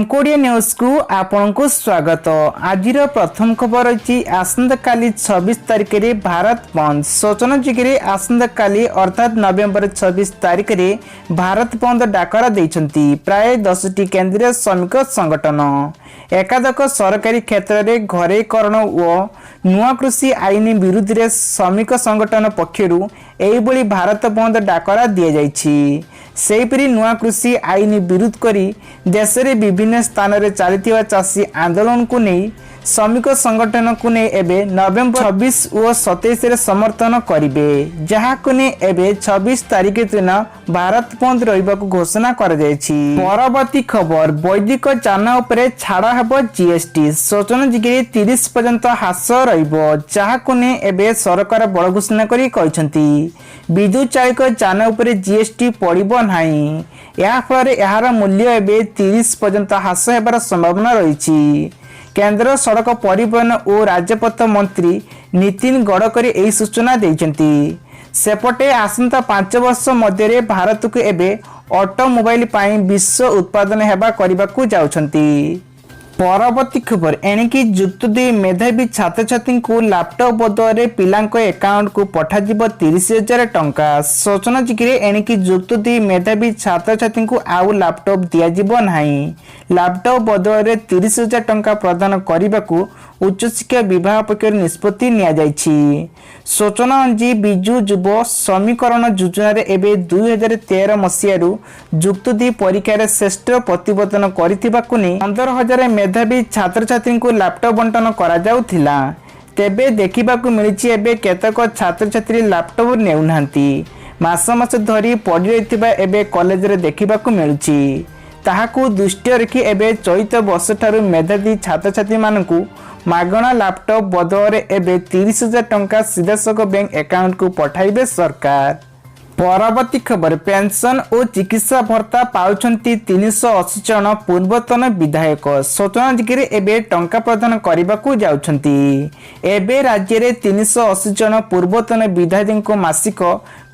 एमकोडिया news को आपण को स्वागत। आज प्रथम खबर अच्छी आसंता काली 26 तारिख में भारत बंद। सूचना जिगे आसंता काली अर्थात नवेम्बर 26 तारिख में भारत बंद डाकरा देइछंती प्राय 10टी केंद्रीय श्रमिक संगठन। एकाधिक सरकारी क्षेत्र में घरेकरण और नुआ कृषि आईन विरुद्ध में श्रमिक संगठन पक्षर एभली भारत बंद डाकरा दि जाइछि। सेहीपरि नुआ कृषि आईन विरोध करी देश में विभिन्न स्थान में चलता चाषी आंदोलन को नहीं श्रमिक संगठन को नहीं एबे नवेम्बर 26 और 27 रे समर्थन करेंगे, जहाँ को नहीं एबे 26 तारिख दिन भारत बंद रहा घोषणा कर जायछि। परवर्ती खबर वैदिक जान उपरे छाड़ा हेब जीएसटी। सूचना जिगे 30 पर्यंत ह्रास रहिबो, जहाँ को नहीं एबे सरकार बड़ घोषणा करी कहछंती विद्युत चालित जान उपरे जीएसटी पड़िबो नाही। या फल यार मूल्य एबे 30 पर्यंत ह्रास हेबार संभावना रही। केंद्र सड़क परिवहन और राजपथ मंत्री नितिन गडकरी यही सूचना देइछंती। सेपटे आसंता 5 वर्ष मध्य भारत को एबे ऑटोमोबाइल पाई विश्व उत्पादन हेबा करबाकू जाउछंती। परवर्ती खबर एणिकी जुक्त 2 मेधावी छात्र छात्री को लैपटॉप बदल पिलांक अकाउंट को पठाजिब 30,000 टंका। सूचना जिगे एणिकी जुक्त 2 मेधावी छात्र छात्री को आउ लैपटॉप दियाजिब नाही। लैपटॉप बदल 30,000 टंका प्रदान करने उच्चशिक्षा विभाग पक्षर निष्पत्ति निया जाइछि। सूचना अनुसार बिजु युव समीकरण योजना एवं 2013 मसीह जुक्त 2 परीक्षार श्रेष्ठ प्रतिवेदन करथिबा को नहीं 15,000 मेधावी छात्र छात्री को लैपटॉप बंटन करा जाउथिला। तेबे देखिबाकू मिलिछि एबे केतक छात्र छात्री लैपटॉप नेउनांती। मास मास धरी पड़ी रहिथिबा एबे कॉलेज रे देखिबाकू मिलुछि। ताहाकू दृष्टि रखी एबे चलित वर्ष ठारू मेधावी छात्र छात्री मानकू मागणा लैपटॉप बदल एबे 30,000 टंका सीधासख बैंक अकाउंट को पठाइबे सरकार। परवर्ती खबर पेंशन और चिकित्सा भत्ता पाउछंती 380 जन पूर्वतन विधायक। सूचना जिगे एबे टंका प्रदान करबाकू जाउछंती। एबे राज्य रे 380 जन पूर्वतन विधायक को मासिक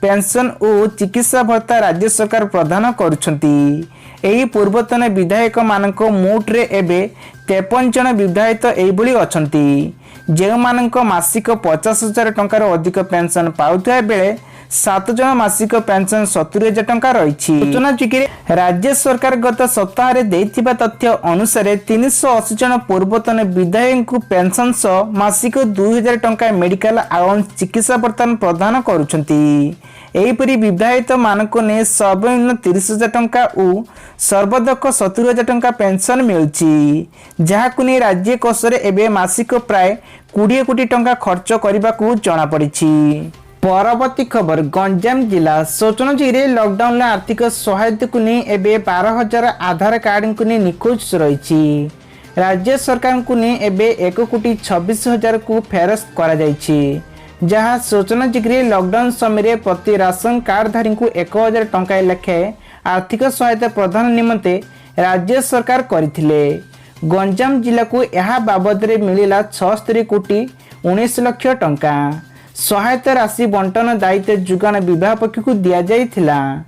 पेंशन और चिकित्सा भत्ता राज्य सरकार प्रदान करुछंती। एही पूर्वतन विधायक मानक मोट रे एबे 53 जन विधायक एभली अछंती, जे मानक मासिक 50,000 टंकार अधिक पेंशन पाउथया बेले 7 जन मासिक पेंशन 70,000 टंका रही। सूचना जिगे राज्य सरकार गत सप्ताह रे देथिबा तथ्य अनुसार 380 जन पूर्वतन विधायक को पेंशन सह मासिक 2,000 टंका मेडिकल अलाउंस चिकित्सा भत्ता प्रदान करुछंती। एहीपरि विधायक मानक ने सर्वनिम्न 30,000 टंका और सर्वाधिक 70,000 टंका पेंशन मिलुछि, जहाकु ने राज्य कोषरे एबे मासिक प्राय 20 कोटी टंका खर्च करबाकू जଣା पड़िछि। परवर्ती खबर गंजाम जिला। सूचना जिगे लॉकडाउन आर्थिक सहायता को नहीं एबे 12,000 आधार कार्ड को नहीं निखोज रही। राज्य सरकार को नहीं एबे 1,26,000 को फेरस्त करा जाइछि, जहाँ सूचना जिगे लॉकडाउन समय प्रति राशन कार्डधारी को 1,000 टंका लेखे आर्थिक सहायता प्रदान निमंते राज्य सरकार करथिले। गंजाम जिला को यह बाबद मिला 76 कोटी 19 लाख टंका। सहायता राशि बंटन दायित्व जुगाण विभाग पक्ष को दिया जाइथिला।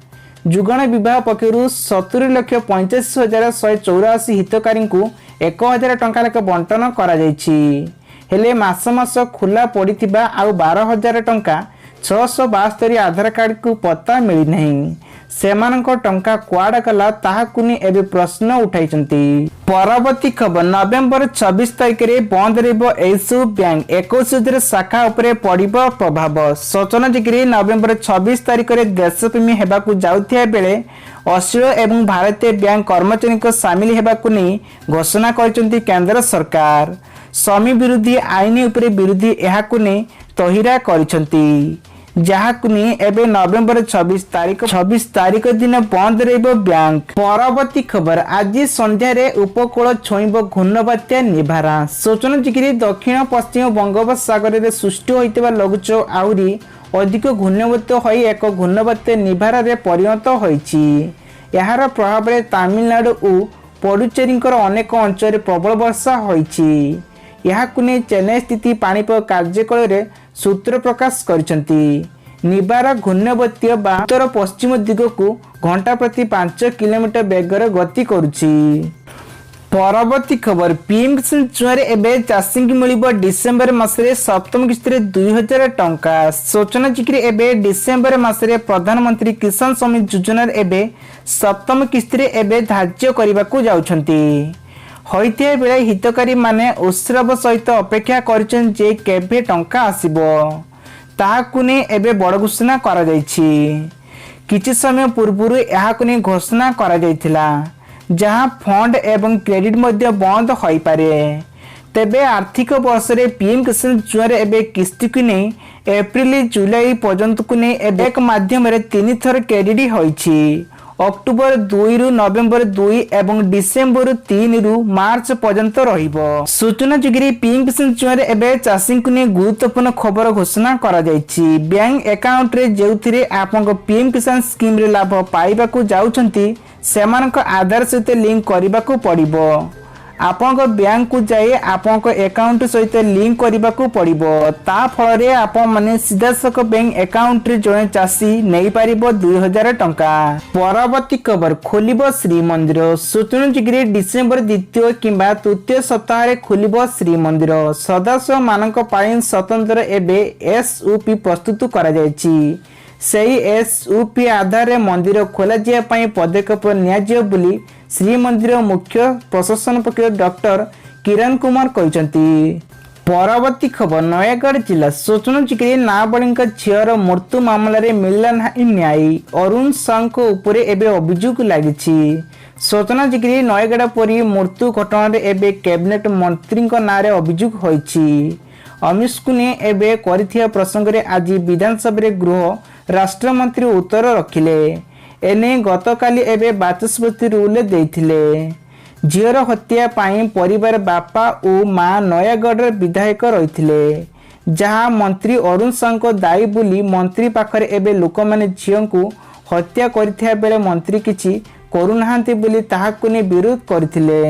जुगाण विभाग पक्षर 70,85,184 हितकारी को 1,000 टंका लेखा बंटन करा जाइछि। हेले मास मास खुला पड़िथिबा आउ 12,000 टंका 672 आधार कार्ड को पता मिली नहीं। सेमानक टंका कुआडा कला ताहाकु नि एबे प्रश्न उठाइचंती। परवर्ती खबर नवेम्बर 26 तारिख रे बंद रहबो एसु बैंक 21 शाखा उपरे पड़िबो प्रभाव। सूचना जिगे नवेम्बर 26 तारिख रे देशप्रेमी हेबाकू जाउथिया बेले अश्लील एवं भारतीय बैंक कर्मचारी को सामिल हेबाकू नै घोषणा करचंती केंद्र सरकार। स्वामी विरोधी आईन उपरे विरोधी एहाकू नै तहिरा करचंती, जहाकू एबे नवेम्बर 26 तारिख दिन बंद रहिबो बैंक। परवर्ती खबर आज संध्या रे उपकूल छुईबो घूर्णबात्या निभारा। सूचना जिगे दक्षिण पश्चिम बंगोपसागर रे सृष्टि होइतबा लघुचाप आउरी अधिक घूर्णिबत्त होई एक घूर्णबात्या निभारा रे परिणत होइछि। यार प्रभाव रे तमिलनाडु और पुडुचेरीकर अनेक अंचल प्रबल वर्षा होइछि। यहाकू ने चेन्नई स्थित पाणीपाग कार्यकाल रे सूत्र प्रकाश करछंती। निबार घूर्णिबत्त उत्तर पश्चिम दिग को घंटा प्रति 5 किलोमीटर बेगर गति करुछि। परवर्ती खबर पीएम किसान चुआरे एबे चाषी की मिलिबो डिसेंबर मासरे सप्तम किस्ती 2000 टंका। सूचना जिक्री एबे डिसेंबर मासरे प्रधानमंत्री किसान सम्मान योजना एबे सप्तम किस्ती एबे धार्य करने को जाउछंती। होइतिया बेले हितकारी माने उत्सव सहित अपेक्षा करिसेन जे केबे टंका आसीबो ताहाकु ने एबे बड़ घोषणा करा जायछि। किछि समय पूर्व एहाकु ने घोषणा करा जायथिला जहां फंड एवं क्रेडिट मध्य बंद हो पारे। तेबे आर्थिक वर्ष रे पीएम किसान चुआरे एबे किस्ती को नहीं एप्रिल जुलाई पर्यंत को नहीं एबे एक माध्यम रे 3 थर क्रेडिट होईछि। अक्टोबर 2 रु नवेम्बर 2 एवं डिसेम्बर 3 रु मार्च पर्यंत रहिबो। सूचना जोगिरी पीएम किसान चुआरे एबे चाषी को नहीं गुरुत्वपूर्ण खबर घोषणा करा जायछि। बैंक अकाउंट रे जेउथिरे आपन पीएम किसान स्कीम रे लाभ पाइबा को जाउछंती सेमानक आधार सहित लिंक करने को पड़िबो। आपण बैंक को जाए आपण अकाउंट सहित लिंक करने को पड़िबो। ता फल रे आपण माने सीधासख बैंक अकाउंट रे जने चाषी नहीं पारिबो 2000 टंका। परवर्ती खबर खोलिबो श्रीमंदिर। सूचना जिग्री डिसेंबर द्वितीय किंबा तृतीय सप्ताह रे खोलिबो श्रीमंदिर। सदस्य मानक पाई स्वतंत्र एबे एसओपी प्रस्तुत करा जायछि। सही एसओपी आधार मंदिर खोल जाए पदक्षेप नि श्रीमंदिर मुख्य प्रशासन पक्ष डॉक्टर किरण कुमार कहते। परवर्ती खबर नयगढ़ जिला सूचना जिक्री नाबालिका झीर मृत्यु मामला रे मिलला नहीं न्याय। अरुण साहू उपरे एबे अभियोग लगी। सूचना जिक्री नयगढ़ परी मृत्यु घटना रे एबे कैबिनेट मंत्री नाँ अभियोग होईछि। अमित को ने एबे करिथिया प्रसंग रे आज विधानसभा रे गृह राष्ट्रमंत्री उत्तर रखिले। एने गतकाली एबे बाचस्पति रूल देथिले। झीर हत्या पाई परिवार बापा और मां नयागढ़ विधायक रहिथिले जहां मंत्री अरुण साहू दायी बोली मंत्री पाखरे एबे लोक माने झील को हत्या करिथिया बेले मंत्री किछि करूनाहांती बोली ताहाकु ने विरोध करथिले।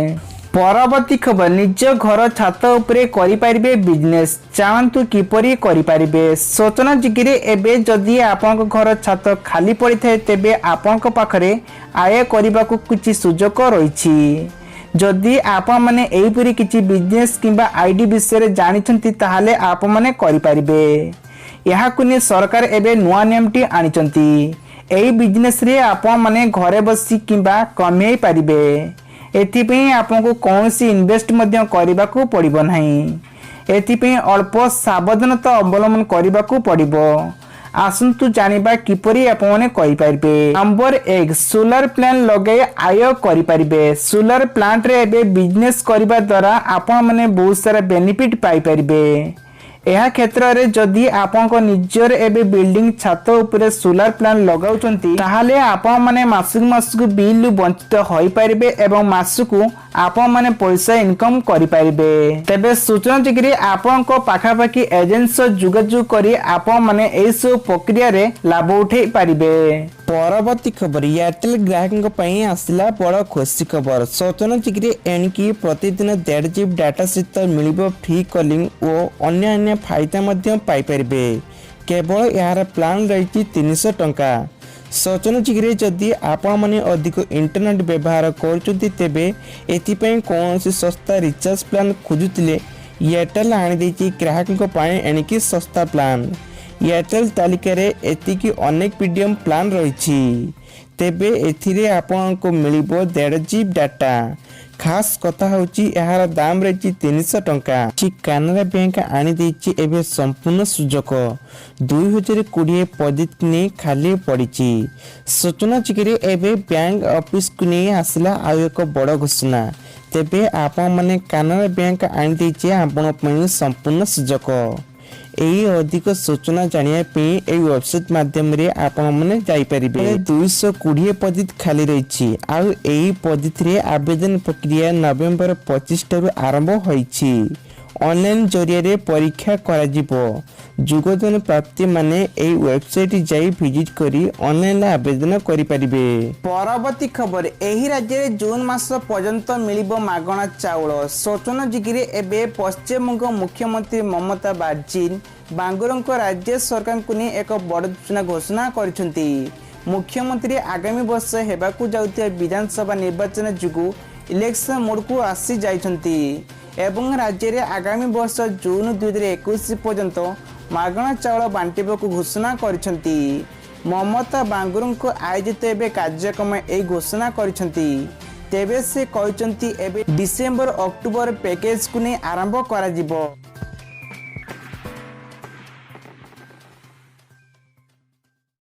परवर्ती खबर निज घर छात उपरे करि परिबे बिजनेस चाहतु किपरि करि परिबे। सूचना जिगिरे एबे जदि आपन घर छात खाली पड़ी थाए तेबे आपन पाखरे आय करबा को किछि सुजोग रहिछि। जदि आपण माने एहिपरि किछि बिजनेस किंबा आईडी विषय रे जानिछंती ताहाले आपण माने करि परिबे। याहाकु ने सरकार एबे नुआ नियमटी आनिछंती। एही बिजनेस रे आपण माने घरे बसी किंबा कमेई परिबे। एथिपई आपको कौन सी इन्वेस्ट मध्य करने को पड़ो नहीं। एथिपई अल्प सावधानता अवलंबन करने को पड़ो। आसंतु जानिबा किपरि आपने करि परिबे। नंबर 1 सोलर प्लांट लगे आय करि परिबे। सोलर प्लांट रे एबे बिजनेस करबा द्वारा आपण माने बहुत सारा बेनिफिट पाई परिबे। यह क्षेत्र में जदि आपन निजर एबे बिल्डिंग छात उपरे सोलर प्लांट लगाउचंती ताहाले आपन माने मासुक बिल वंचित होई परिबे एवं मासुक आपन माने पैसा इनकम करि परिबे। तबे सूचना जिकरी आपन को पाखापाखी एजेंट से जोगाजोग करी आपन माने एई सब प्रक्रिया रे लाभ उठे परिबे। परवर्ती खबर एयरटेल ग्राहकों पई आसिला बड़ खुशी खबर। सूचना जिकरी एणकी प्रतिदिन 1.5 GB डाटा सहित मिलिबो फ्री कॉलिंग और अन्य फायदा मध्य पाई परिबे। केवल यार प्लान रही 300 टंका। सूचना जिकरी जदि आपण माने अधिक इंटरनेट व्यवहार करचुती तेबे एथिपई कोनोसी सस्ता रिचार्ज प्लान खोजुतिले एयरटेल आनि देछि ग्राहकों पई एणकी सस्ता प्लान। एयरटेल तालिका रे एतिकी अनेक प्रीमियम प्लान रही तेबे एथिरे आपन को मिलिबो 1.5 GB डाटा। खास कथा होची यार दाम रही 300 टंका। कानाडा बैंक आनी देछि एबे संपूर्ण सुजोग 2020 पद्धति ने खाली पड़ी। सूचना जिकरे एबे बैंक ऑफिस को नहीं आसला आउ एक बड़ घोषणा। तेबे आपण माने कानाडा बैंक आनी देछि आपण पई संपूर्ण सुजोग। एही अधिक सूचना जानिया पे एही वेबसाइट माध्यम रे आपण माने जाई परिबे। 220 पद्धति खाली रही आउ एही पद्धति रे आवेदन प्रक्रिया नवेम्बर 25 रु आरंभ होईछि। ऑनलाइन जरिया रे परीक्षा करा जिवो। जोगदान प्राप्ति माने एही वेबसाइट जाई विजिट करी ऑनलाइन आवेदन करि परिबे। परवर्ती खबर एही राज्य रे जून मास पर्यंत मिलिबो मागणा चाउल। सूचना जिगिरे एबे पश्चिम बंग मुख्यमंत्री ममता बानर्जी बांगुरंको राज्य सरकार को ने एक बड़ घोषणा करिसेंती। मुख्यमंत्री आगामी वर्ष हेबाकू जाउतिया विधानसभा निर्वाचन जुगु इलेक्शन मोड को आसी जाइछंती एवं राज्य रे आगामी वर्ष जून 2021 पर्यंत मागणा चाउल बांटिबा को घोषणा करिसंती। ममता बांगुरु को आयोजित एवं कार्यक्रम ए घोषणा करिसंती। तेबे से कहते एवं डिसेम्बर अक्टोबर पैकेज को नहीं आरंभ करा जिवो।